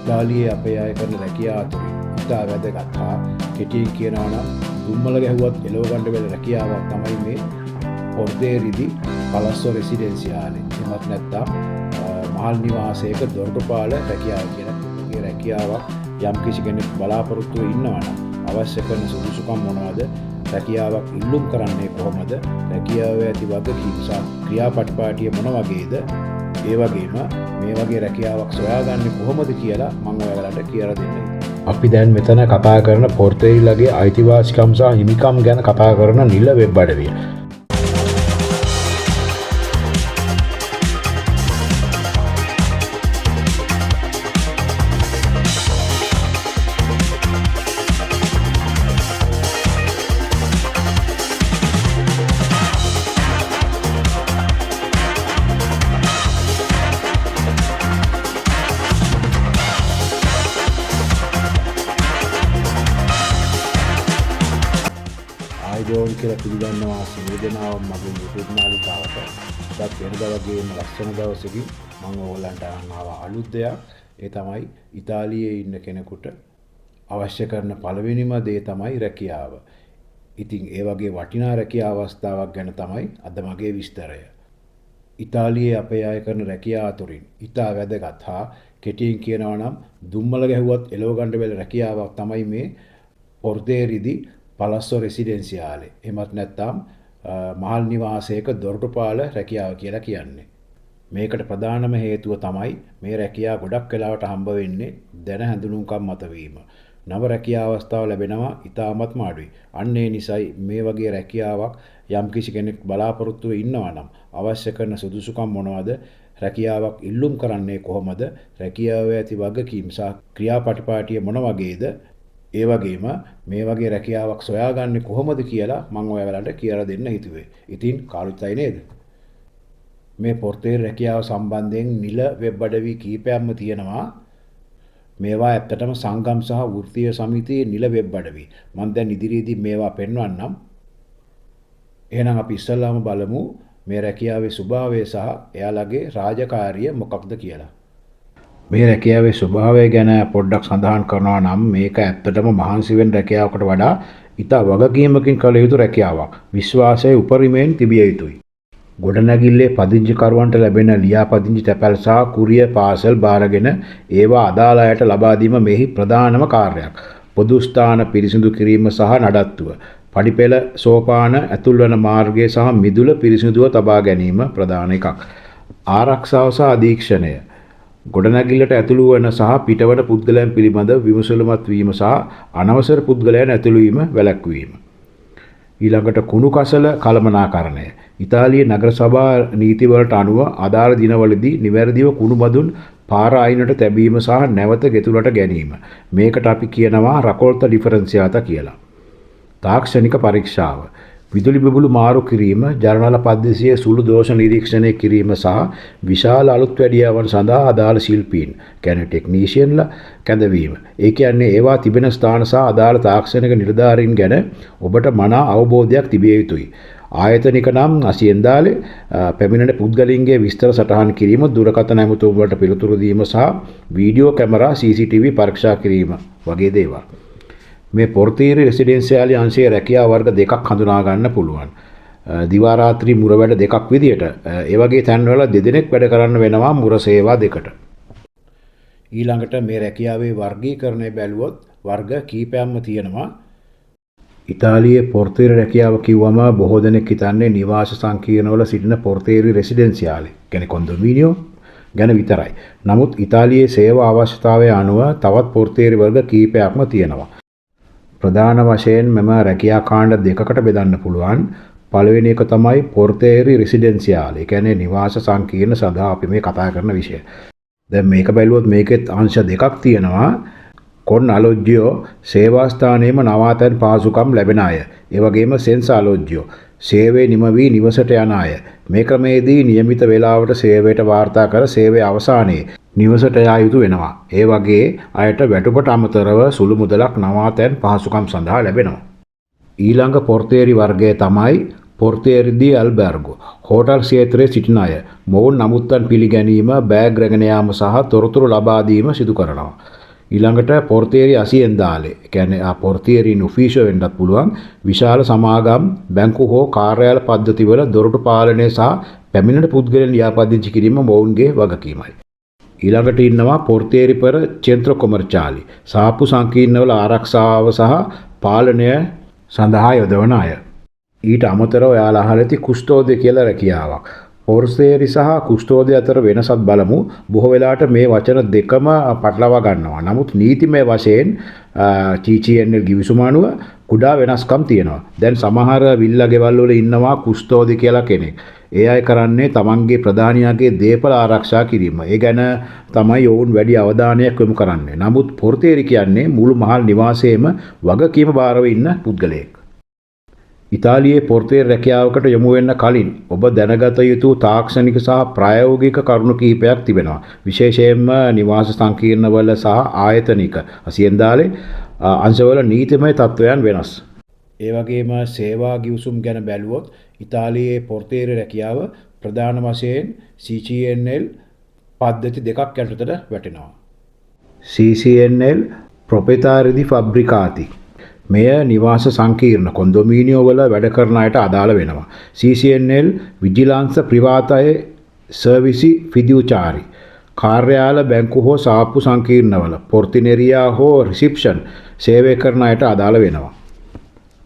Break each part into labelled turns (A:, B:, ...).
A: ඉතාලියේ අපේ අය කරන රැකියාව අතරින් ඉතා වැදගත් හා කෙටියෙන් කියනවා නම් දුම්මල ගැහුවත් එලව ගන්න බැරි රැකියාවක් තමයි මේ පොර්තේරිදි පලස්සෝ රෙසිඩෙන්සියාලේ. එහෙමත් නැත්නම් මහල් නිවාසයක දොරටුපාල රැකියාව කියන මේ රැකියාවක් යම් කිසි කෙනෙක් බලාපොරොත්තු ඉන්නවා නම් අවශ්‍ය කරන සුදුසුකම් මොනවද? රැකියාවක් ඉල්ලුම් කරන්නේ කොහොමද? රැකියාවේ ඇති වගකීම් සහ ක්‍රියාපටිපාටිය මොන වගේද? ඒ වගේම මේ වගේ රැකියාවක් සොයාගන්නේ කොහොමද කියලා මම ඔයාලට කියලා දෙන්නම්. අපි දැන් මෙතන කතා කරන පොර්තේරිලගේ අයිතිවාසිකම් සහ හිමිකම් ගැන කතා කරන නිල වෙබ් අඩවිය. ආයුබෝවන් කියලා පිළිගන්නවා සියලු දෙනාම මගේ YouTube නාලිකාවට. අදත් වෙනදා වගේම ලස්සන දවසකින් මම ඕගොල්ලන්ට ආවා අලුත් දෙයක්. ඒ තමයි ඉතාලියේ ඉන්න කෙනෙකුට අවශ්‍ය කරන පළවෙනිම දේ තමයි රැකියාව. ඉතින් ඒ වගේ වටිනා රැකියා අවස්ථාවක් ගැන තමයි අද මගේ විස්තරය. ඉතාලියේ අපේ අය කරන රැකියාව අතරින් ඉතා වැදගත් හා කෙටියෙන් කියනවා නම් දුම්මල ගැහුවත් එලව ගන්න බැරි රැකියාවක් තමයි මේ පොර්තේරිදි පලස්සෝ රෙසිඩෙන්සියාලේ. එහෙමත් නැත්නම් මහල් නිවාසයක දොරටුපාල රැකියාව කියලා කියන්නේ. මේකට ප්‍රධානම හේතුව තමයි මේ රැකියාව ගොඩක් වෙලාවට හම්බ වෙන්නේ දැන හැඳුනුම්කම් මත වීම. නව රැකියා අවස්ථාව ලැබෙනවා ඉතාමත්ම අඩුයි. අන්න ඒ නිසයි මේ වගේ රැකියාවක් යම් කිසි කෙනෙක් බලාපොරොත්තු ඉන්නවා නම් අවශ්‍ය කරන සුදුසුකම් මොනවද? රැකියාවක් ඉල්ලුම් කරන්නේ කොහොමද? රැකියාවේ ඇති වගකීම් සහ ක්‍රියාපටිපාටිය මොන වගේද? ඒ වගේම මේ වගේ රැකියාවක් සොයාගන්නේ කොහොමද කියලා මම ඔයාලට කියලා දෙන්න හිතුවේ. ඉතින් කාලුත්යි නේද? මේ පොර්තේරි රැකියාව සම්බන්ධයෙන් නිල වෙබ් අඩවි කීපයක්ම තියෙනවා. මේවා ඇත්තටම සංගම් සහ වෘත්තීය සමිතියේ නිල වෙබ් අඩවි. මම දැන් ඉදිරියේදී මේවා පෙන්වන්නම්. එහෙනම් අපි ඉස්සෙල්ලාම බලමු මේ රැකියාවේ ස්වභාවය සහ එයාලගේ රාජකාරිය මොකක්ද කියලා. මේ රැකියාවේ ස්වභාවය ගැන පොඩ්ඩක් සඳහන් කරනවා නම් මේක ඇත්තටම මහන්සි වෙන රැකියාවකට වඩා ඉතා වගකීමකින් කළ යුතු රැකියාවක්. විශ්වාසයේ උපරිමයෙන් තිබිය යුතුයි. ගොඩනැගිල්ලේ පදිංචිකරුවන්ට ලැබෙන ලියාපදිංචි තැපැල් සහ කුරියර් පාසල් බාරගෙන ඒවා අදාළ අයට ලබා දීම මෙහි ප්‍රධානම කාර්යයක්. පොදු ස්ථාන පිරිසිදු කිරීම සහ නඩත්තුව, පඩිපෙළ සෝපාන ඇතුල්වන මාර්ගය සහ මිදුල පිරිසිදුව තබා ගැනීම ප්‍රධාන එකක්. ආරක්ෂාව සහ අධීක්ෂණය, ගොඩනැගිල්ලට ඇතුළු වන සහ පිටවන පුද්ගලයන් පිළිබඳ විමසුලුමත් වීම සහ අනවසර පුද්ගලයන් ඇතුළු වීම වැළැක්වීම. ඊළඟට කුණු කසල කළමනාකරණය. ඉතාලියේ නගර සභා නීතිවලට අනුව අදාළ දිනවලදී නිවැරදිව කුණු බදුන් පාර අයිනට තැබීම සහ නැවත ගෙතුලට ගැනීම. මේකට අපි කියනවා රකොල්ත ඩිෆරන්සියාතා කියලා. තාක්ෂණික පරීක්ෂාව. විදුලි බිබුළු මාරු කිරීම, ජනරාල පද්ධතියේ සුළු දෝෂ නිරීක්ෂණය කිරීම සහ විශාල අලුත් වැඩියාවන් සඳහා අදාළ ශිල්පීන් කියන්නේ ටෙක්නීෂියන්ලා කැඳවීම. ඒ කියන්නේ ඒවා තිබෙන ස්ථාන සහ අදාළ තාක්ෂණික නිලධාරීන් ගැන ඔබට මනා අවබෝධයක් තිබිය යුතුයි. ආයතනික නම් අසියෙන්දාලේ පැමිණෙන පුද්ගලයන්ගේ විස්තර සටහන් කිරීම, දුරකථන ඇමතුම් වලට පිළිතුරු දීම සහ වීඩියෝ කැමරා CCTV පරීක්ෂා කිරීම වගේ දේවල්. මේ පොර්තේරි රෙසිඩෙන්සියාලි අංශයේ රැකියා වර්ග දෙකක් හඳුනා ගන්න පුළුවන්. දිවා රාත්‍රී මුර වැඩ දෙකක් විදියට. ඒ වගේ තැන්වල දෙදෙනෙක් වැඩ කරන්න වෙනවා මුර සේවා දෙකට. ඊළඟට මේ රැකියාවේ වර්ගීකරණය බැලුවොත් වර්ග කීපයක්ම තියෙනවා. ඉතාලියේ පොර්තේරි රැකියාව කිව්වම බොහෝ දෙනෙක් හිතන්නේ නිවාස සංකීර්ණවල සිටින පොර්තේරි රෙසිඩෙන්සියාලි කියන්නේ කොන්ඩොමිනියෝ ගැන විතරයි. නමුත් ඉතාලියේ සේවා අවශ්‍යතාවය අනුව තවත් පොර්තේරි වර්ග කීපයක්ම තියෙනවා. ප්‍රධාන වශයෙන් මෙම රැකියා කාණ්ඩ දෙකකට බෙදන්න පුළුවන්. පළවෙනි එක තමයි පොර්තේරි රෙසිඩෙන්සියාලි. ඒ කියන්නේ නිවාස සංකීර්ණ සඳහා අපි මේ කතා කරන විෂය. දැන් මේක බැලුවොත් මේකෙත් අංශ දෙකක් තියෙනවා. කොන් අලොජ්ජියෝ සේවා ස්ථානයේම නවාතැන් පහසුකම් ලැබෙන අය. ඒ වගේම සෙන්ස අලොජ්ජියෝ සේවය නිම වී නිවසට යන අය. මේ ක්‍රමයේදී નિયમિત වේලාවට සේවයට වාර්තා කර සේවයේ අවසානයේ නිවසට යා යුතු වෙනවා. ඒ වගේ අයට වැටුපට අමතරව සුළු මුදලක් නවාතැන් පහසුකම් සඳහා ලැබෙනවා. ඊළඟ පොර්තේරි වර්ගය තමයි පොර්තේරි දී ඇල්බර්ගෝ හෝටල් ක්ෂේත්‍රයේ සිටින අය මොවුන් නමුත්තන් පිළිගැනීම, බෑග් රැගෙන යාම සහ තොරතුරු ලබා දීම සිදු කරනවා. ඊළඟට පොර්තේරි අසියෙන්දාලේ කියන්නේ පොර්තේරි නොෆීෂෝ වෙන්නත් පුළුවන් විශාල සමාගම් බැංකු හෝ කාර්යාල පද්ධතිවල දොරටු පාලනය සහ පැමිණෙන පුද්ගලයන් ලියාපදිංචි කිරීම මොවුන්ගේ වගකීමයි. ඊළඟට ඉන්නවා පොර්තේරි පෙර චෙන්ත්‍ර කොමර්චාලි සාප්පු සංකීර්ණවල ආරක්ෂාව සහ පාලනය සඳහා යොදවන අය. ඊට අමතරව ඔයාලා අහලා ඇති කුස්තෝදය කියලා රැකියාවක්. පොර්තේරි සහ කුස්තෝදය අතර වෙනසත් බලමු. බොහෝ වෙලාවට මේ වචන දෙකම පටලවා ගන්නවා. නමුත් නීතිමය වශයෙන් TCNL ගිවිසුම අනුව කුඩා වෙනස්කම් තියෙනවා. දැන් සමහර විල්ලා ගෙවල් වල ඉන්නවා කුස්තෝදි කියලා කෙනෙක්. ඒ අය කරන්නේ තමන්ගේ ප්‍රධානියාගේ දේපල ආරක්ෂා කිරීම. ඒ ගැන තමයි ඔවුන් වැඩි අවධානයක් යොමු කරන්නේ. නමුත් පොර්තේරි කියන්නේ මුළු මහල් නිවාසයේම වගකීම බාරව ඉන්න පුද්ගලයෙක්. ඉතාලියේ පොර්තේරි රැකියාවකට යොමු වෙන්න කලින් ඔබ දැනගත යුතු තාක්ෂණික සහ ප්‍රායෝගික කරුණු කිහිපයක් තිබෙනවා. විශේෂයෙන්ම නිවාස සංකීර්ණවල සහ ආයතනික අසියෙන්දාලේ අංශවල නීතිමය තත්ත්වයන් වෙනස්. ඒ වගේම සේවා ගිවිසුම් ගැන බැලුවොත් ඉතාලියේ පොර්තේරි රැකියාව ප්‍රධාන වශයෙන් CCNL පද්ධති දෙකක් යටතට වැටෙනවා. CCNL ප්‍රොපෙතාරි දි ෆැබ්‍රිකාති මෙය නිවාස සංකීර්ණ කොන්ඩොමීනියෝ වල වැඩ කරන අයට අදාළ වෙනවා. CCNL විජිලන්ස් ප්‍රිවාතය සර්විසි ෆිදියුචාරි කාර්යාල බැංකු හෝ සාප්පු සංකීර්ණවල පොර්තිනෙරියා හෝ රිසෙප්ෂන් සේවය කරන අයට අදාළ වෙනවා.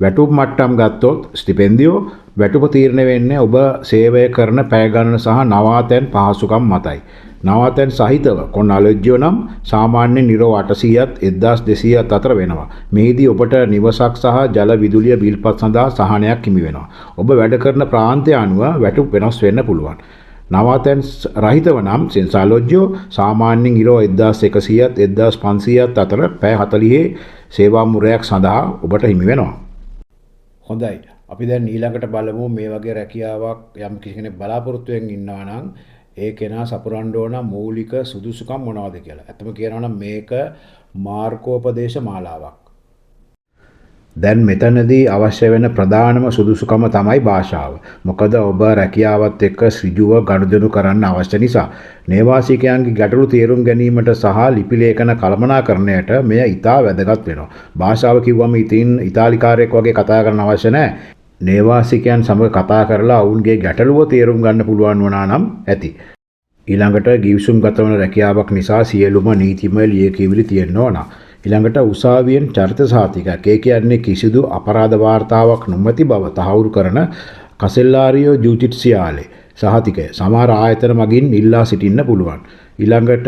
A: වැටුප් මට්ටම් ගත්තොත් ස්ටිපෙන්දියෝ වැටුප තීරණය වෙන්නේ ඔබ සේවය කරන පැය ගණන සහ නවාතැන් පහසුකම් මතයි. නවාතැන් සහිතව කොන්නාලොජ්ජියෝ නම් සාමාන්‍ය නිරෝ 800ත් 1200ත් අතර වෙනවා. මෙහිදී ඔබට නිවසක් සහ ජල විදුලිය බිල්පත් සඳහා සහනයක් හිමි වෙනවා. ඔබ වැඩ කරන ප්‍රාන්තය අනුව වැටුප් වෙනස් වෙන්න පුළුවන්. නවාතැන් රහිතව නම් සෙන්සාලොජ්ජියෝ සාමාන්‍යයෙන් නිරෝ 1100ත් 1500ත් අතර පැය 40 සේවා මුරයක් සඳහා ඔබට හිමි වෙනවා. හොඳයි. අපි දැන් ඊළඟට බලමු මේ වගේ රැකියාවක් යම් කෙනෙක් බලාපොරොත්තු වෙමින් ඉන්නවා නම් ඒ කෙනා සපුරන්න ඕන මූලික සුදුසුකම් මොනවද කියලා. ඇත්තම කියනවා නම් මේක මාර්ගෝපදේශ මාලාවක්. දැන් මෙතනදී අවශ්‍ය වෙන ප්‍රධානම සුදුසුකම තමයි භාෂාව. මොකද ඔබ රැකියාවත් එක්ක ඍජුව ගනුදෙනු කරන්න අවශ්‍ය නිසා. නේවාසිකයන්ගේ ගැටලු තේරුම් ගැනීමට සහ ලිපි ලේඛන කළමනාකරණයට මෙය ඉතා වැදගත් වෙනවා. භාෂාව කිව්වම ඉතින් ඉතාලිකාරයෙක් වගේ කතා කරන්න අවශ්‍ය නැහැ. නේවාසිකයන් සමග කතා කරලා ඔවුන්ගේ ගැටලුව තේරුම් ගන්න පුළුවන් වුණා නම් ඇති. ඊළඟට ගිවිසුම් ගත වන රැකියාවක් නිසා සියලුම නීතිමය ලියකියවිලි තියෙන්න ඕන. ඊළඟට උසාවියෙන් චරිත සහතිකයක්. ඒ කියන්නේ කිසිදු අපරාධ වාර්තාවක් නොමැති බව තහවුරු කරන කසෙල්ලාරියෝ ජුටිට්සියාලේ සහතිකය. සමහර ආයතන මගින් ඉල්ලා සිටින්න පුළුවන්. ඊළඟට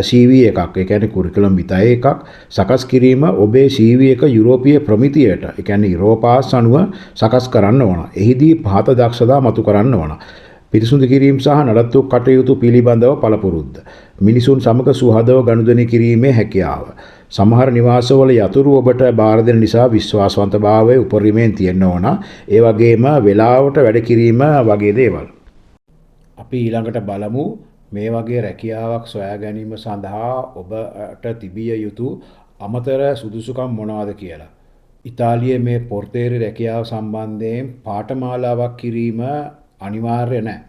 A: CV එකක්, ඒ කියන්නේ කුරිකුලම් විතය එකක් සකස් කිරීම ඔබේ CV එක යුරෝපීය ප්‍රමිතියට, ඒ කියන්නේ යුරෝපාස් අනුව සකස් කරන්න ඕන. එහිදී පහත දක්ෂතා මතු කරන්න ඕන. පිරිසුදු කිරීම සහ නඩත්තු කටයුතු පිළිබඳව පළපුරුද්ද. මිනිසුන් සමග සුහදව ගනුදෙනු කිරීමේ හැකියාව. සමහර නිවාසවල යතුරු ඔබට බාර දෙන නිසා විශ්වාසවන්තභාවය උපරිමයෙන් තියෙන්න ඕන. ඒ වගේම වේලාවට වැඩ කිරීම වගේ දේවල්. අපි ඊළඟට බලමු මේ වගේ රැකියාවක් සොයා ගැනීම සඳහා ඔබට තිබිය යුතු අමතර සුදුසුකම් මොනවාද කියලා. ඉතාලියේ මේ පොර්තේරි රැකියාව සම්බන්ධයෙන් පාඨමාලාවක් කිරීම අනිවාර්ය නැහැ.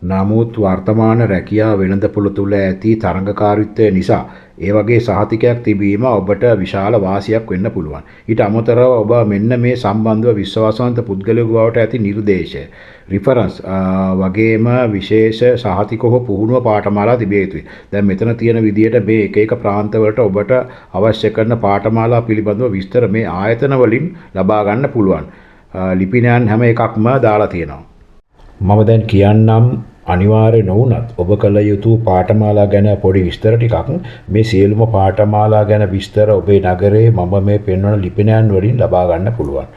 A: නමුත් වර්තමාන රැකියාව වෙළඳපොළ තුල ඇති තරඟකාරීත්වය නිසා ඒ වගේ සහතිකයක් තිබීම ඔබට විශාල වාසියක් වෙන්න පුළුවන්. ඊට අමතරව ඔබ මෙන්න මේ සම්බන්ධව විශ්වාසවන්ත පුද්ගලයෙකු බවට ඇති නිර්දේශය, රිෆරන්ස් වගේම විශේෂ සහතික හෝ පුහුණුව පාඨමාලා තිබිය යුතුයි. දැන් මෙතන තියෙන විදිහට මේ එක එක ප්‍රාන්තවලට ඔබට අවශ්‍ය කරන පාඨමාලා පිළිබඳව විස්තර මේ ආයතන වලින් ලබා ගන්න පුළුවන්. ලිපිනයන් හැම එකක්ම දාලා තියෙනවා. මම දැන් කියන්නම් අනිවාර්ය නොවුනත් ඔබ කළ යුතු පාඨමාලා ගැන පොඩි විස්තර ටිකක්. මේ සියලුම පාඨමාලා ගැන විස්තර ඔබේ නගරයේ මම මේ පෙන්වන ලිපිනයන් වලින් ලබා ගන්න පුළුවන්.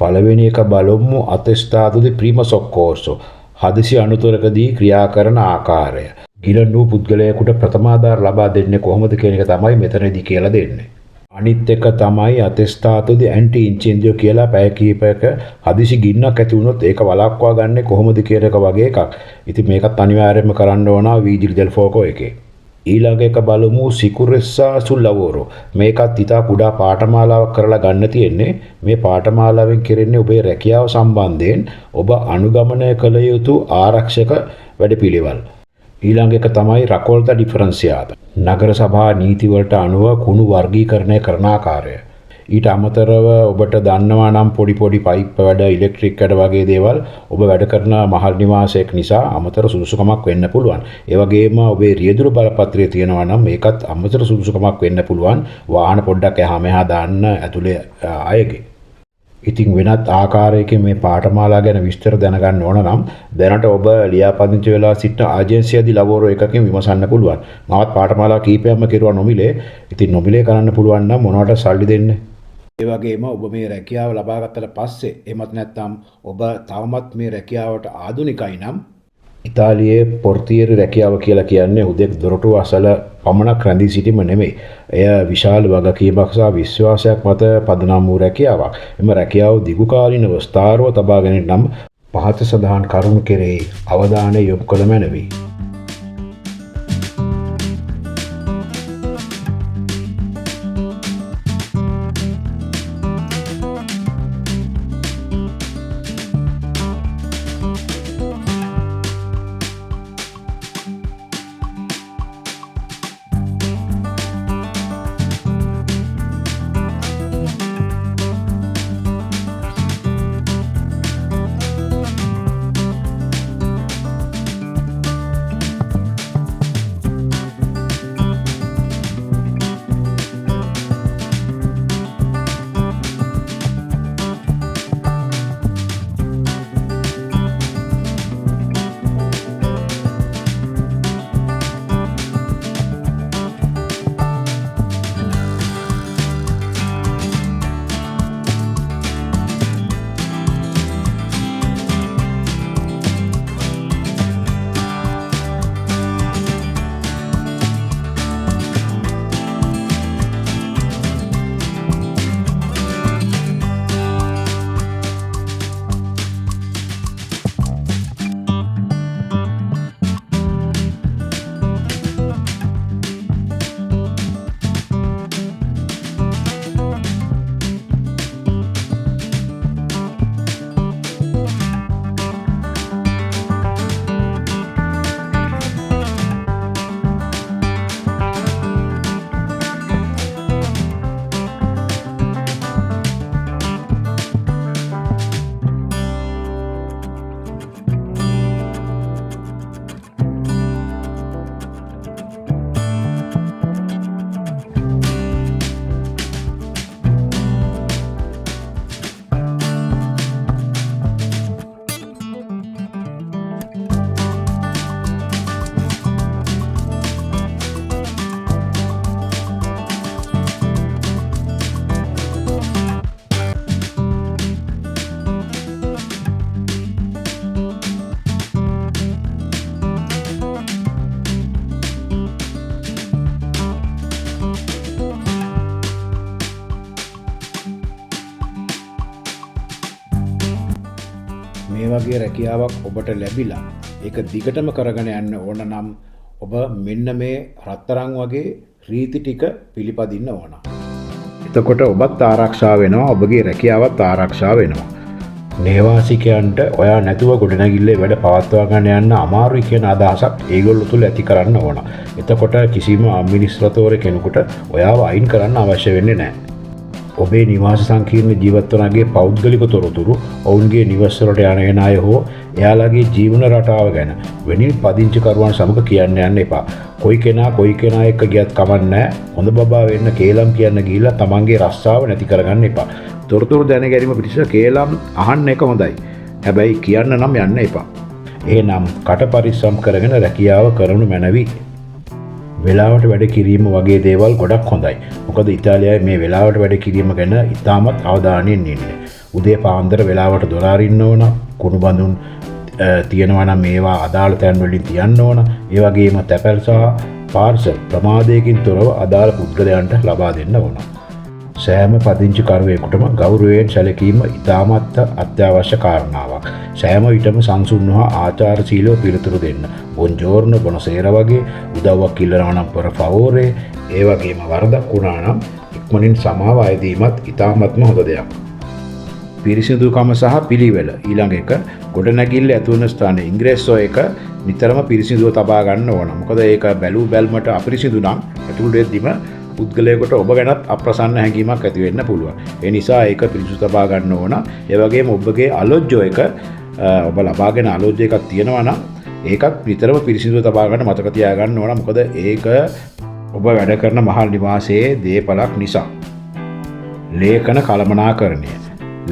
A: පළවෙනි එක බලමු අතෙස්තාදු දි ප්‍රීමා සොක්කෝර්සෝ. හදිසි අනුතරකදී ක්‍රියා කරන ආකාරය. ගිලනු පුද්ගලයාට ප්‍රථමාධාර ලබා දෙන්නේ කොහොමද කියන එක තමයි මෙතනදී කියලා දෙන්නේ. අනිත් එක තමයි අතෙස්තාදු දි ඇන්ටි ඉන්චෙන්දියෝ කියලා පැය කිහිපයක හදිසි ගින්නක් ඇති වුණොත් ඒක වළක්වා ගන්න කොහොමද කියන එක වගේ එකක්. ඉතින් මේකත් අනිවාර්යයෙන්ම කරන්න ඕන වීජිලි දෙල් ෆෝකෝ එකේ. ඊළඟ එක බලමු සිකුරෙස්සා සුල්ලවෝරෝ. මේකත් ඉතා කුඩා පාඨමාලාවක් කරලා ගන්න තියෙන්නේ. මේ පාඨමාලාවෙන් කෙරෙන්නේ ඔබේ රැකියාව සම්බන්ධයෙන් ඔබ අනුගමනය කළ යුතු ආරක්ෂක වැඩපිළිවෙල්. ඊළඟ එක තමයි රකොල්ත ඩිෆරන්සියාත. නගර සභා නීතිවලට අනුව කුණු වර්ගීකරණය කරන ආකාරය. ඊට අමතරව ඔබට දන්නවා නම් පොඩි පයිප් වැඩ ඉලෙක්ට්‍රික් වැඩ වගේ දේවල් ඔබ වැඩ කරන මහල් නිවාසයක් නිසා අමතර සුදුසුකමක් වෙන්න පුළුවන්. ඒ වගේම ඔබේ රියදුරු බලපත්‍රය තියෙනවා නම් මේකත් අමතර සුදුසුකමක් වෙන්න පුළුවන් වාහන පොඩ්ඩක් එහා මෙහා දාන්න ඇතුලේ අයගේ. ඉතින් වෙනත් ආකාරයකින් මේ පාඨමාලා ගැන විස්තර දැනගන්න ඕන නම් දැනට ඔබ ලියාපදිංචි වෙලා සිටින ආජන්සිය දී ලවෝරෝ එකකින් විමසන්න පුළුවන්. මමත් පාඨමාලා කීපයක්ම කෙරුවා නොමිලේ. ඉතින් නොමිලේ කරන්න පුළුවන් නම් මොනවට සල්ලි දෙන්නේ? ඒ වගේම ඔබ මේ රැකියාව ලබා ගත්තට පස්සේ එමත් නැත්නම් ඔබ තවමත් මේ රැකියාවට ආධුනිකයි නම් ඉතාලියේ පොර්තියරි රැකියාව කියලා කියන්නේ හුදෙක් දොරටු අසල පමණක් රැඳී සිටීම නෙමෙයි. එය විශාල වගකීමක් සහ විශ්වාසයක් මත පදනම් වූ රැකියාවක්. එම රැකියාව දිගුකාලීනව ස්ථාවරව තබා ගැනීමට නම් පහත සඳහන් කරුණු කෙරෙහි අවධානය යොමු කළ මැනවි. මේ වගේ රැකියාවක් ඔබට ලැබිලා ඒක දිගටම කරගෙන යන්න ඕන නම් ඔබ මෙන්න මේ රත්තරන් වගේ රීති ටික පිළිපදින්න ඕන. එතකොට ඔබත් ආරක්ෂා වෙනවා, ඔබගේ රැකියාවත් ආරක්ෂා වෙනවා. නේවාසිකයන්ට ඔයා නැතුව ගොඩනැගිල්ලේ වැඩ පවත්වා ගන්න යන්න අමාරුයි කියන අදහසක් ඒගොල්ලෝ තුල ඇති කරන්න ඕන. එතකොට කිසිම අඩ්මිනිස්ට්‍රේටර් කෙනෙකුට ඔයාව අයින් කරන්න අවශ්‍ය වෙන්නේ නැහැ. ඔබේ නිවාස සංකීර්ණ ජීවත්වනගේ පෞද්ගලික තොරතුරු ඔවුන්ගේ නිවස්වලට යන අය හෝ එයාලගේ ජීවන රටාව ගැන වෙනින් පදිංචිකරුවන් සමග කියන්න යන්න එපා. කොයි කෙනා එක්ක ගියත් කමන්නේ. හොඳ බබා වෙන්න කේලම් කියන්න ගිහිල්ලා තමන්ගේ රස්සාව නැති කරගන්න එපා. තොරතුරු දැන ගැනීම පිණිස කේලම් අහන්න එක හොඳයි. හැබැයි කියන්න නම් යන්න එපා. එහෙනම් කට පරිස්සම් කරගෙන රැකියාව කරනු මැනවි. වෙලාවට වැඩ කිරීම වගේ දේවල් ගොඩක් හොඳයි. මොකද ඉතාලියාවේ මේ වෙලාවට වැඩ කිරීම ගැන ඉතාමත් අවධානයෙන් ඉන්නේ. උදේ පාන්දර වෙලාවට දොර අරින්න ඕන, කුණු බඳුන් තියෙනවා නම් මේවා අදාළ තැන් වලින් තියන්න ඕන. ඒ වගේම තැපැල් සහ පාර්සල් ප්‍රමාදයකින් තොරව අදාළ පුද්ගලයන්ට ලබා දෙන්න ඕන. සෑම පදිංචිකරුවෙකුටම ගෞරවයෙන් සැලකීම ඉතාමත් අත්‍යවශ්‍ය කාරණාවක්. සෑම විටම සංසුන් හා ආචාරශීලව පිළිතුරු දෙන්න. බොන්ජෝර්නෝ බොනසේර වගේ උදව්වක් ඉල්ලනවා නම් පොර ෆවෝරේ, ඒ වගේම වරදක් වුණා නම් ඉක්මනින් සමාව අයදීමත් ඉතාමත්ම හොඳ දෙයක්. පිරිසිදුකම සහ පිළිවෙල. ඊළඟ එක ගොඩනැගිල්ල ඇතුළු ස්ථානයේ ඉංග්‍රීසෝ එක නිතරම පිරිසිදුව තබා ගන්න ඕන. මොකද ඒක බැලූ බැල්මට අපිරිසිදු නම් ඇතුළු දෙද්දිම පුද්ගලයාට ඔබ ගැනත් අප්‍රසන්න හැඟීමක් ඇති වෙන්න පුළුවන්. ඒ නිසා ඒක පිරිසිදු තබා ගන්න ඕන. ඒ වගේම ඔබගේ අලොජ්ජෝ එක ඔබ ලබාගෙන අලොජ්ජ එකක් තියෙනවා නම් ඒකත් නිතරම පිරිසිදුව තබා ගන්න මතක තියාගන්න ඕන. මොකද ඒක ඔබ වැඩ කරන මහල් නිවාසයේ දේපලක් නිසා. ලේඛන කළමනාකරණය.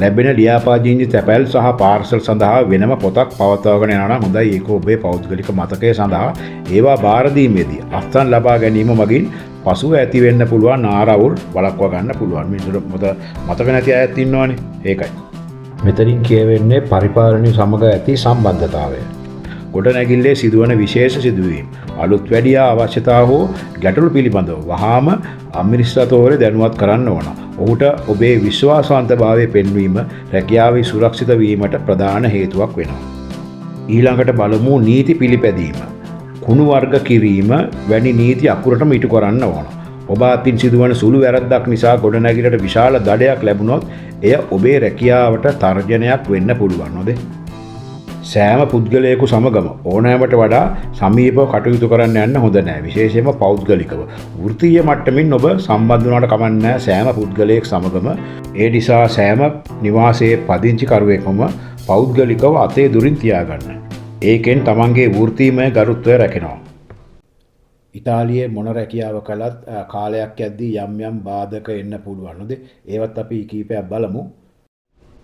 A: ලැබෙන ලියාපාදිංචි තැපැල් සහ පාර්සල් සඳහා වෙනම පොතක් පවත්වාගෙන යනවා නම් හොඳයි. ඒක ඔබේ පෞද්ගලික මතකය සඳහා ඒවා බාර දීමේදී අත්සන් ලබා ගැනීම මගින් පසුව ඇති වෙන්න පුළුවන් ආරවුල් වළක්වා ගන්න පුළුවන්. මිනිසුන්ට මතක නැති අයත් ඉන්නවනේ. ඒකයි. මෙතනින් කියවෙන්නේ පරිපාලනය සමග ඇති සම්බන්ධතාවය. ගොඩනැගිල්ලේ සිදුවන විශේෂ සිදුවීම්, අලුත් වැඩියා අවශ්‍යතා හෝ ගැටලු පිළිබඳව වහාම අමිනිස්ත්‍රාතෝරේ දැනුවත් කරන්න ඕන. ඔහුට ඔබේ විශ්වාසවන්තභාවය පෙන්වීම රැකියාවේ සුරක්ෂිත වීමට ප්‍රධාන හේතුවක් වෙනවා. ඊළඟට බලමු නීති පිළිපැදීම. කුණු වර්ග කිරීම වැනි නීති අකුරටම ඉටු කරන්න ඕන. ඔබ අතින් සිදුවන සුළු වැරද්දක් නිසා ගොඩනැගිල්ලට විශාල දඩයක් ලැබුණොත් එය ඔබේ රැකියාවට තර්ජනයක් වෙන්න පුළුවන් නොදේ. සෑම පුද්ගලයෙකු සමගම ඕනෑමට වඩා සමීපව කටයුතු කරන්න යන්න හොඳ නෑ. විශේෂයෙන්ම පෞද්ගලිකව. වෘත්තීය මට්ටමින් ඔබ සම්බන්ධ වුණාට කමක් නෑ සෑම පුද්ගලයෙක් සමගම. ඒ නිසා සෑම නිවාසයේ පදිංචිකරුවෙක්ම පෞද්ගලිකව අතේ දුරින් තියාගන්න. ඒකෙන් තමන්ගේ වෘත්තීමය ගරුත්වය රැකෙනවා. ඉතාලියේ මොන රැකියාව කළත් කාලයක් යද්දී යම් යම් බාධක එන්න පුළුවන් නේද? ඒවත් අපි කීපයක් බලමු.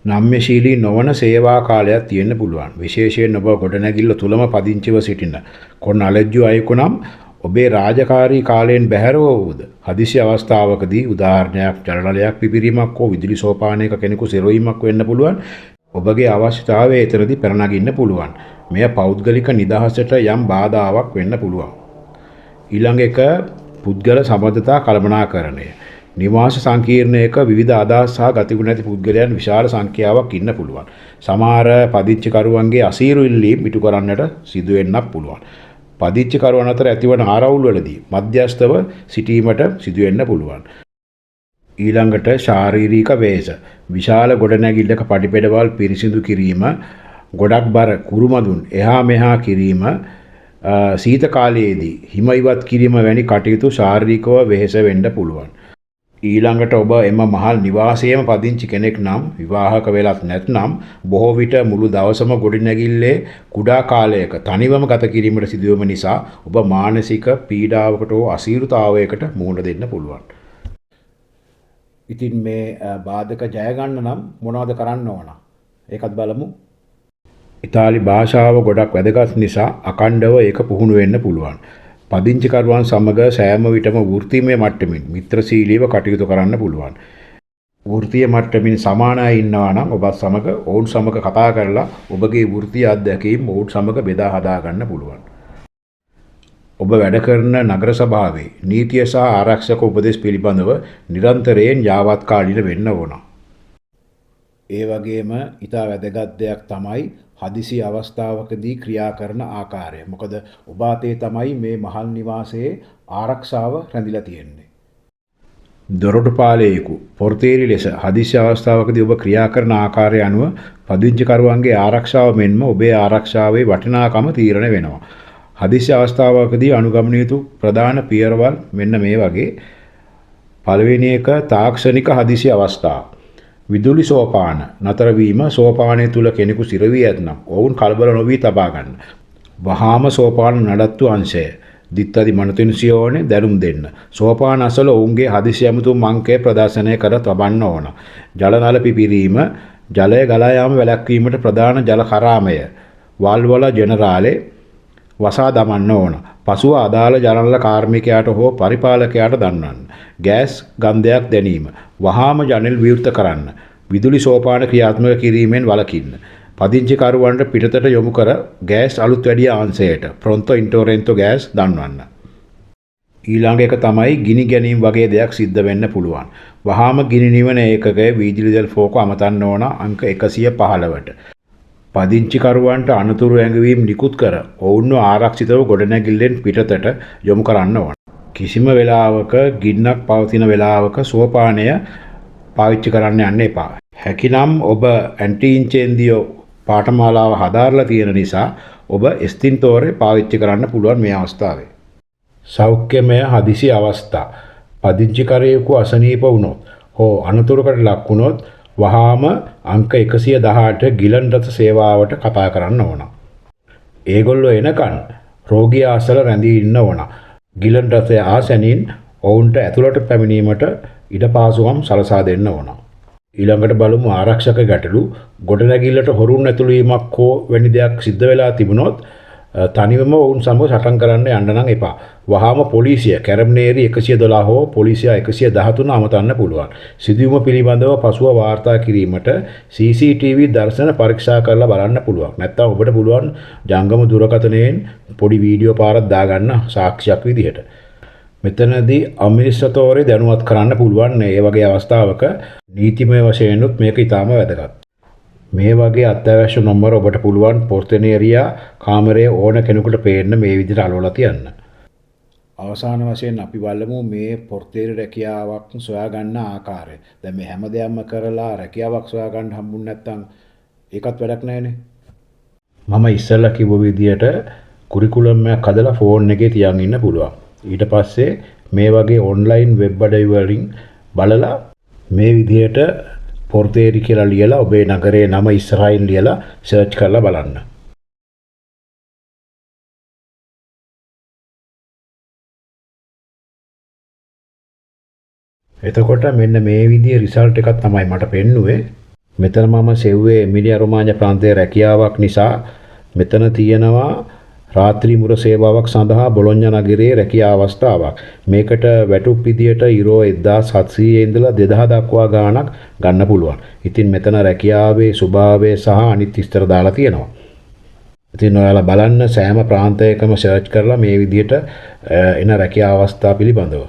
A: නම්‍යශීලී නොවන සේවා කාලයක් තියෙන්න පුළුවන්. විශේෂයෙන් ඔබ ගොඩනැගිල්ල තුලම පදිංචිව සිටින කොන් අලෙජ්ජු අයෙකු නම් ඔබේ රාජකාරී කාලයෙන් බැහැරව වූද හදිසි අවස්ථාවකදී උදාහරණයක් ජලනලයක් පිපිරීමක් හෝ විදුලි සෝපානයක කෙනෙකු සිරුවීමක් වෙන්න පුළුවන්. ඔබගේ අවශ්‍යතාවය එතනදී පැනනගින්න පුළුවන්. මෙය පෞද්ගලික නිදහසට යම් බාධාවක් වෙන්න පුළුවන්. ඊළඟ එක පුද්ගල සම්බන්ධතා කළමනාකරණය. නිවාස සංකීර්ණයක විවිධ අදහස් සහ ගතිගුණ ඇති පුද්ගලයන් විශාල සංඛ්‍යාවක් ඉන්න පුළුවන්. සමහර පදිංචිකරුවන්ගේ අසීරු ඉල්ලීම් ඉටු කරන්නට සිදු වෙන්නත් පුළුවන්. පදිංචිකරුවන් අතර ඇතිවන ආරවුල් වලදී මධ්‍යස්ථව සිටීමට සිදු වෙන්න පුළුවන්. ඊළඟට ශාරීරික වේශ. විශාල ගොඩනැගිල්ලක පඩිපෙළවල් පිරිසිදු කිරීම, ගොඩක් බර කුරුමදුන් එහා මෙහා කිරීම, සීත කාලයේදී හිම ඉවත් කිරීම වැනි කටයුතු ශාරීරිකව වෙහෙස වෙන්න පුළුවන්. ඊළඟට ඔබ එම මහල් නිවාසයේම පදිංචි කෙනෙක් නම් විවාහක වෙලත් නැත්නම් බොහෝ විට මුළු දවසම ගොඩනැගිල්ලේ කුඩා කාලයක තනිවම ගත කිරීමට සිදුවීම නිසා ඔබ මානසික පීඩාවකට හෝ අසීරුතාවයකට මුහුණ දෙන්න පුළුවන්. ඉතින් මේ බාධක ජය ගන්න නම් මොනවද කරන්න ඕන? ඒකත් බලමු. ඉතාලි භාෂාව ගොඩක් වැදගත් නිසා අකණ්ඩව ඒක පුහුණු වෙන්න පුළුවන්. පදිංචිකරුවන් සමග සෑම විටම වෘත්තීමය මට්ටමින් මිත්‍රශීලීව කටයුතු කරන්න පුළුවන්. වෘත්තීය මට්ටමින් සමාන අය ඉන්නවා නම් ඔබත් සමග ඔවුන් සමග කතා කරලා ඔබගේ වෘත්තීය අත්දැකීම් ඔවුන් සමග බෙදා හදා ගන්න පුළුවන්. ඔබ වැඩ කරන නගර සභාවේ නීතිය සහ ආරක්ෂක උපදෙස් පිළිබඳව නිරන්තරයෙන් යාවත්කාලීන වෙන්න ඕන. ඒ වගේම ඉතා වැදගත් දෙයක් තමයි හදිසි අවස්ථාවකදී ක්‍රියා කරන ආකාරය. මොකද ඔබ අතේ තමයි මේ මහල් නිවාසයේ ආරක්ෂාව රැඳිලා තියෙන්නේ. දොරටුපාලයෙකු පොර්තේරි ලෙස හදිසි අවස්ථාවකදී ඔබ ක්‍රියා කරන ආකාරය අනුව පදිංචිකරුවන්ගේ ආරක්ෂාව මෙන්ම ඔබේ ආරක්ෂාවේ වටිනාකම තීරණය වෙනවා. හදිසි අවස්ථාවකදී අනුගමනය යුතු ප්‍රධාන පියවරවල් මෙන්න මේ වගේ. පළවෙනි එක තාක්ෂණික හදිසි අවස්ථා. විදුලි සෝපාන නතර වීම. සෝපානය තුල කෙනෙකු සිර වී ඇතනම් ඔවුන් කලබල නොවී තබා ගන්න. වහාම සෝපාන නඩත්තු අංශය. දිත්තදි මනතුන්සියෝනේ දැනුම් දෙන්න. සෝපාන අසල ඔවුන්ගේ හදිසි ඇමතුම් අංකය ප්‍රදර්ශනය කර තබන්න ඕන. ජල නල පිපිරීම, ජලය ගලා යාම වැළැක්වීමට ප්‍රධාන ජල කරාමය වල්වල ජෙනරාලේ වසා දමන්න ඕන. පසුව අදාළ ජනල කාර්මිකයාට හෝ පරිපාලකයාට දන්වන්න. ගෑස් ගන්ධයක් දැනීම. වහාම ජනෙල් විවෘත කරන්න. විදුලි සෝපාන ක්‍රියාත්මක කිරීමෙන් වළකින්න. පදිංචිකරුවන්ට පිටතට යොමු කර ගෑස් අලුත් වැඩි අංශයට ප්‍රොන්තෝ ඉන්ටෝරෙන්තෝ ගෑස් දන්වන්න. ඊළඟ එක තමයි ගිනි ගැනීම වගේ දෙයක් සිද්ධ වෙන්න පුළුවන්. වහාම ගිනි නිවන ඒකකයේ වීදුලි දැල් ෆෝක අමතන්න ඕන අංක 115ට. පදිංචිකරුවන්ට අනතුරු ඇඟවීම් නිකුත් කර ඔවුන්ව ආරක්ෂිතව ගොඩනැගිල්ලෙන් පිටතට යොමු කරන්න ඕන. කිසිම වෙලාවක ගින්නක් පවතින වෙලාවක සුවපානය පාවිච්චි කරන්න යන්න එපා. හැකිනම් ඔබ ඇන්ටීන්චේන්දියෝ පාඨමාලාව හදාarලා තියෙන නිසා ඔබ එස්තින්තෝරේ පාවිච්චි කරන්න පුළුවන් මේ අවස්ථාවේ. සෞඛ්‍යමය හදිසි අවස්ථා. පදිංචිකරයෙකු අසනීප වුණොත් හෝ අනතුරකට ලක් වුණොත් වහාම අංක 118 ගිලන් රථ සේවාවට කතා කරන්න ඕන. ඒගොල්ලෝ එනකන් රෝගියා අසල රැඳී ඉන්න ඕන. ගිලන් රථය ආසනින් ඔවුන්ට ඇතුළට පැමිණීමට ඉඩ පහසුකම් සලසා දෙන්න ඕන. ඊළඟට බලමු ආරක්ෂක ගැටලු. ගොඩනැගිල්ලට හොරුන් ඇතුළු වීමක් හෝ වැනි දෙයක් සිද්ධ වෙලා තිබුණොත් තනිවම ඔවුන් සමග සටන් කරන්න යන්න නම් එපා. වහාම පොලිසිය කැරම්නේරි 112 හෝ පොලිසිය 113 අමතන්න පුළුවන්. සිදුවීම පිළිබඳව පසුව වාර්තා කිරීමට CCTV දර්ශන පරීක්ෂා කරලා බලන්න පුළුවන්. නැත්නම් ඔබට පුළුවන් ජංගම දුරකථනයෙන් පොඩි වීඩියෝ පාරක් දාගන්න සාක්ෂියක් විදිහට. මෙතනදී අමිනිස්ත්‍රාතෝරේ දැනුවත් කරන්න පුළුවන්. මේ වගේ අවස්ථාවක නීතිමය වශයෙන්ුත් මේක ඉතාම වැදගත්. මේ වගේ අත්‍යවශ්‍ය නම්බර ඔබට පුළුවන් පොර්තනේරියා කාමරයේ ඕන කෙනෙකුට පේන්න මේ විදිහට අලවලා තියන්න. අවසාන වශයෙන් අපි බලමු මේ පොර්තේරි රැකියාවක් සොයා ගන්න ආකාරය. දැන් මේ හැම දෙයක්ම කරලා රැකියාවක් සොයා ගන්න හම්බුනේ නැත්නම් ඒකත් වැඩක් නැහැනේ. මම ඉස්සෙල්ලා කිව්ව විදිහට කුරිකුලම් එකක් හදලා ෆෝන් එකේ තියන් ඉන්න පුළුවන්. ඊට පස්සේ මේ වගේ ඔන්ලයින් වෙබ් අඩවි වලින් බලලා මේ විදිහට පොර්තේරි කියලා ලියලා ඔබේ නගරයේ නම ඉස්සරහින් ලියලා සර්ච් කරලා බලන්න. එතකොට මෙන්න මේ විදිහේ රිසල්ට් එකක් තමයි මට පෙන්නුවේ. මෙතන මම සෙව්වේ එමිලියා රොමාඤ්ඤා ප්‍රාන්තයේ රැකියාවක් නිසා මෙතන තියෙනවා රාත්‍රී මුර සේවාවක් සඳහා බොලොඤ්ඤා නගරයේ රැකියා අවස්ථාවක්. මේකට වැටුප් විදියට යුරෝ 1700 ඉඳලා 2000 දක්වා ගාණක් ගන්න පුළුවන්. ඉතින් මෙතන රැකියාවේ ස්වභාවය සහ අනිත් විස්තර දාලා තියෙනවා. ඉතින් ඔයාලා බලන්න සෑම ප්‍රාන්තයකම සර්ච් කරලා මේ විදියට එන රැකියා අවස්ථා පිළිබඳව.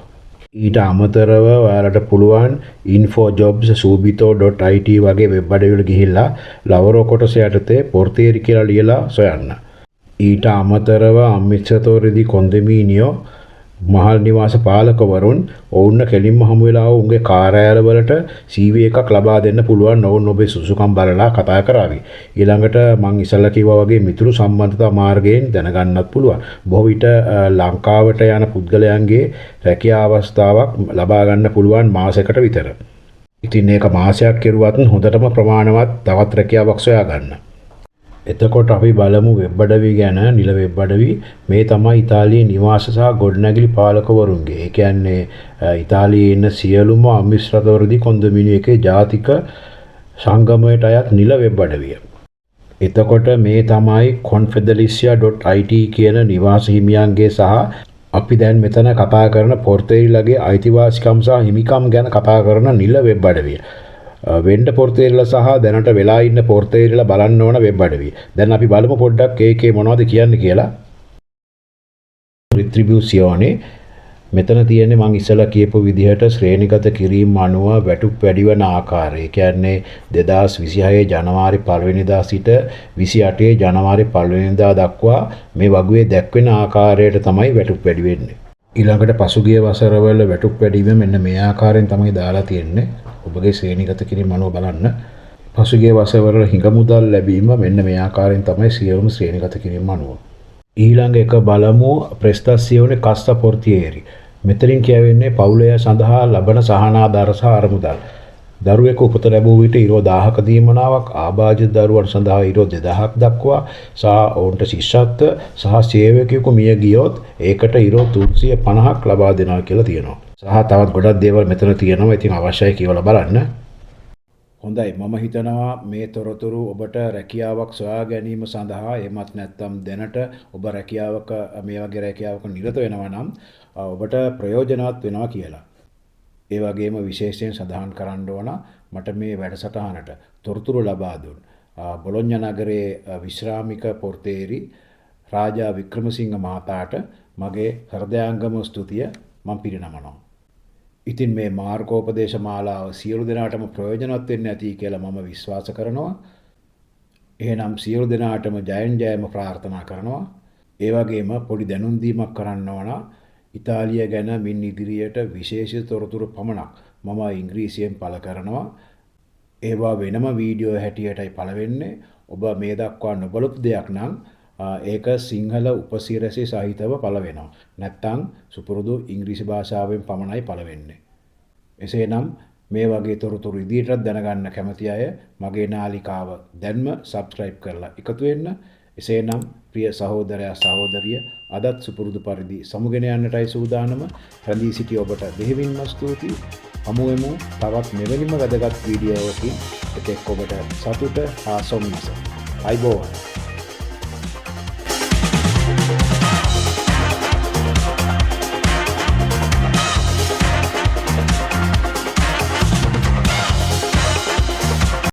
A: ඊට අමතරව ඔයාලට පුළුවන් infojobs.subito.it වගේ වෙබ් අඩවිවල ගිහිල්ලා ලවරෝ කොටස යටතේ පොර්තේරි කියලා ලියලා සොයන්න. ඊට අමතරව අමිත්‍රතෝරේදී කොන්දමීනියෝ මහල් නිවාස පාලකවරුන් ඔවුන්ව කෙලින්ම හමු වෙලා උන්ගේ කාර්යාලවලට CV එකක් ලබා දෙන්න පුළුවන්. ඔවුන් ඔබේ සුසුකම් බලලා කතා කරાવી. ඊළඟට මම ඉස්සල්ලා කිව්වා වගේ මිතුරු සම්බන්ධතා මාර්ගයෙන් දැනගන්නත් පුළුවන්. බොහෝ විට ලංකාවට යන පුද්ගලයන්ගේ රැකියා අවස්ථාවක් ලබා ගන්න පුළුවන් මාසයකට විතර. ඉතින් මේක මාසයක් කෙරුවත් හොඳටම ප්‍රමාණවත් තවත් රැකියාවක් සොයා ගන්න. එතකොට අපි බලමු වෙබ් අඩවි ගැන. නිල වෙබ් අඩවි මේ තමයි ඉතාලියේ නිවාස සහ ගොඩනැගිලි පාලකවරුන්ගේ. ඒ කියන්නේ ඉතාලියේ ඉන්න සියලුම අමිස්ත්‍රාතෝරදී කොන්දොමිනියෝ එකේ ජාතික සංගමයට අයත් නිල වෙබ් අඩවිය. එතකොට මේ තමයි confederalicia.it කියන නිවාස හිමියන්ගේ සහ අපි දැන් මෙතන කතා කරන පොර්තේරිලගේ අයිතිවාසිකම් සහ හිමිකම් ගැන කතා කරන නිල වෙබ් අඩවිය. වෙන්ඩ පොර්තේරිලා සහ දැනට වෙලා ඉන්න පොර්තේරිලා බලන්න ඕන වෙබ් අඩවිය. දැන් අපි බලමු පොඩ්ඩක් ඒකේ මොනවද කියන්නේ කියලා. රිට්‍රිබියුෂියෝනේ මෙතන තියෙන්නේ මම ඉස්සලා කියපු විදිහට ශ්‍රේණිගත කිරීම අනුව වැටුප් වැඩි වෙන ආකාරය. ඒ කියන්නේ 2026 ජනවාරි 1 වෙනිදා සිට 28 ජනවාරි 1 වෙනිදා දක්වා මේ වගුවේ දැක්වෙන ආකාරයට තමයි වැටුප් වැඩි වෙන්නේ. ඊළඟට පසුගිය වසරවල වැටුප් වැඩිවීම මෙන්න මේ ආකාරයෙන් තමයි දාලා තියෙන්නේ. ඔබගේ ශ්‍රේණිගත කිරීම අනුව බලන්න. පසුගිය වසරවල හිඟ මුදල් ලැබීම මෙන්න මේ ආකාරයෙන් තමයි සියලුම ශ්‍රේණිගත කිරීම අනුව. ඊළඟ එක බලමු ප්‍රෙස්තාසියෝනේ කස්සා පොර්තියේරි. මෙතනින් කියවෙන්නේ පවුලය සඳහා ලබන සහනාධාර සහ අරමුදල්. දරුවෙකු උපත ලැබුව විට ඉරෝ 1000ක දීමනාවක්, ආබාධිත දරුවන් සඳහා ඉරෝ 2000ක් දක්වා සහ ඔවුන්ට ශිෂ්‍යත්ව සහ සේවකයෙකු මිය ගියොත් ඒකට ඉරෝ 350ක් ලබා දෙනවා කියලා තියෙනවා. සහ තවත් ගොඩක් දේවල් මෙතන තියෙනවා. ඉතින් අවශ්‍යයි කියලා බලන්න. හොඳයි, මම හිතනවා මේ තොරතුරු ඔබට රැකියාවක් සොයා ගැනීම සඳහා එමත් නැත්නම් දැනට ඔබ රැකියාවක මේ වගේ රැකියාවක නිරත වෙනවා නම් ඔබට ප්‍රයෝජනවත් වෙනවා කියලා. ඒ වගේම විශේෂයෙන් සඳහන් කරන්න ඕන මට මේ වැඩසටහනට තොරතුරු ලබා දුන් බොලොඤ්ඤා නගරයේ විශ්‍රාමික පොර්තේරි රාජා වික්‍රමසිංහ මහතාට මගේ හෘදයාංගම ස්තුතිය මම පිරිනමනවා. ඉතින් මේ මාර්ගෝපදේශ මාලාව සියලු දෙනාටම ප්‍රයෝජනවත් වෙන්න ඇති කියලා මම විශ්වාස කරනවා. එහෙනම් සියලු දෙනාටම ජයෙන් ජයම ප්‍රාර්ථනා කරනවා. ඒ වගේම පොඩි දැනුම් දීමක් කරන්න ඕන. ඉතාලිය ගැන මින් ඉදිරියට විශේෂිත තොරතුරු පමණක් මම ඉංග්‍රීසියෙන් පළ කරනවා. ඒවා වෙනම වීඩියෝ හැටියටයි පළ වෙන්නේ. ඔබ මේ දක්වා නොබලපු දෙයක් නම් ඒක සිංහල උපසිරැසි සහිතව පළ වෙනවා. නැත්නම් සුපුරුදු ඉංග්‍රීසි භාෂාවෙන් පමණයි පළ වෙන්නේ. එසේනම් මේ වගේ තොරතුරු ඉදිරියටත් දැනගන්න කැමති අය මගේ නාලිකාව දැන්ම subscribe කරලා එකතු වෙන්න. එසේනම් ප්‍රිය සහෝදරයා සහෝදරිය අදත් සුපුරුදු පරිදි සමුගෙන යන්නටයි සූදානම. රැඳී සිටි ඔබට දෙහිවින්ම ස්තුතියි. හමු වෙමු තවත් මෙවැනිම වැදගත් වීඩියෝවකින්. එතෙක් ඔබට සතුට හා සොම්නස. අයිබෝවන්.